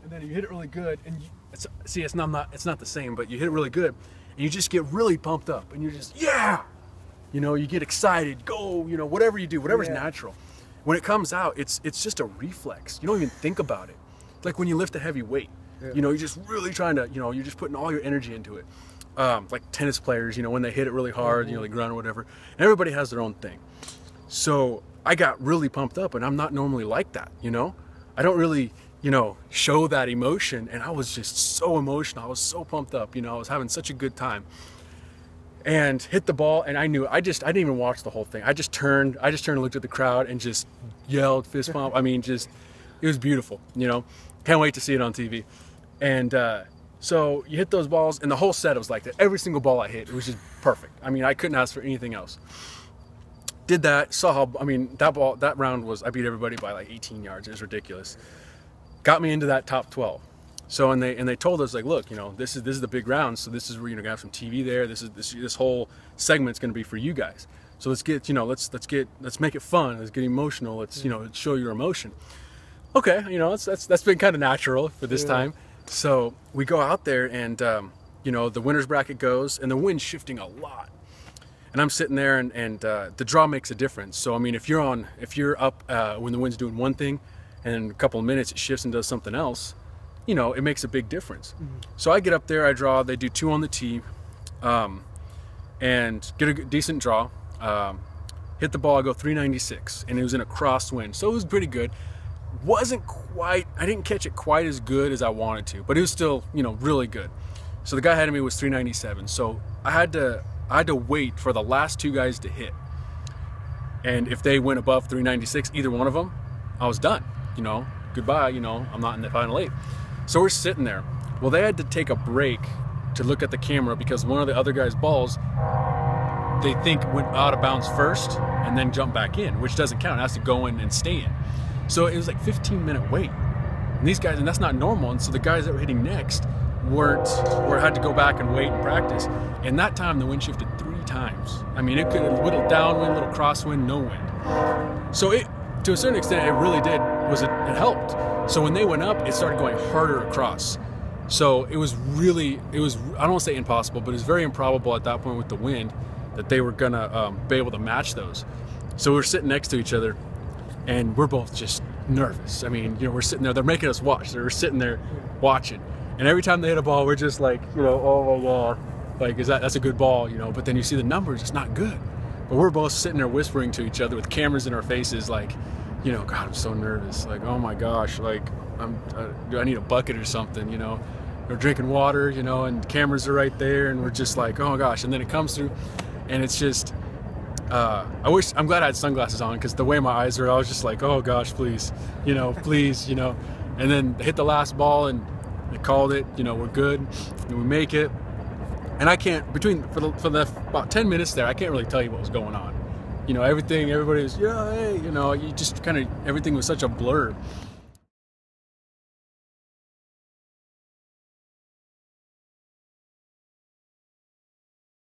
and then you hit it really good, and it's not the same, but you hit it really good, and you just get really pumped up, and you're just, yeah, you know, you get excited, go, you know, whatever you do, whatever's natural. When it comes out, it's just a reflex. You don't even think about it. It's like when you lift a heavy weight, you know, you're just really trying to, you know, you're just putting all your energy into it. Like tennis players, you know, when they hit it really hard, you know, they grunt or whatever. And everybody has their own thing. So I got really pumped up, and I'm not normally like that, you know? I don't really, you know, show that emotion, and I was just so emotional. I was so pumped up, you know, I was having such a good time. And hit the ball, and I didn't even watch the whole thing. I just turned and looked at the crowd and just yelled, fist pump. I mean, just, it was beautiful, you know? Can't wait to see it on TV. And so you hit those balls, and the whole set was like that. Every single ball I hit, it was just perfect. I mean, I couldn't ask for anything else. Did that, saw how, I mean, that round was, I beat everybody by like 18 yards. It was ridiculous. Got me into that top 12. So, and they told us, like, look, you know, this is the big round, so this is where you're gonna have some TV there. This whole segment's gonna be for you guys. So let's get, you know, let's make it fun. Let's get emotional. Let's, you know, let's show your emotion. Okay, you know, that's been kind of natural for this time. So we go out there, and you know, the winner's bracket goes, and the wind's shifting a lot. And I'm sitting there, and the draw makes a difference. So I mean, if you're up when the wind's doing one thing, and in a couple of minutes it shifts and does something else, you know, it makes a big difference. So I get up there, I draw. They do 2 on the tee, and get a decent draw. Hit the ball, I go 396, and it was in a crosswind, so it was pretty good. Wasn't quite, I didn't catch it quite as good as I wanted to, but it was still, you know, really good. So the guy ahead of me was 397, so I had to wait for the last 2 guys to hit, and if they went above 396, either one of them, I was done, you know, goodbye, you know, I'm not in the final 8. So we're sitting there. Well, they had to take a break to look at the camera because one of the other guys' balls, they think went out of bounds first and then jump back in, which doesn't count. It has to go in and stay in. So it was like 15-minute wait. And these guys, and that's not normal. And so the guys that were hitting next had to go back and wait and practice. And that time the wind shifted 3 times. I mean, it could have little downwind, little crosswind, no wind. So it, to a certain extent, it really did, it helped. So when they went up, it started going harder across. So it was, I don't want to say impossible, but it was very improbable at that point with the wind that they were gonna be able to match those. So we're sitting next to each other, and we're both just nervous. I mean, you know, we're sitting there, they're making us watch. So we're sitting there watching. And every time they hit a ball, we're just like, you know, oh my God, like, that's a good ball, you know? But then you see the numbers, it's not good. But we're both sitting there whispering to each other with cameras in our faces, like, you know, God, I'm so nervous. Like, oh my gosh, like, do I need a bucket or something, you know? We're drinking water, you know, and cameras are right there, and we're just like, oh my gosh. And then it comes through, and it's just, I'm glad I had sunglasses on, because the way my eyes are, I was just like, oh gosh, please, you know, please, you know. And then they hit the last ball, and they called it, you know, we're good, and we make it. And I can't, for the about 10 minutes there, I can't really tell you what was going on. You know, everybody was, yeah, hey, you know, you just kind of, everything was such a blur.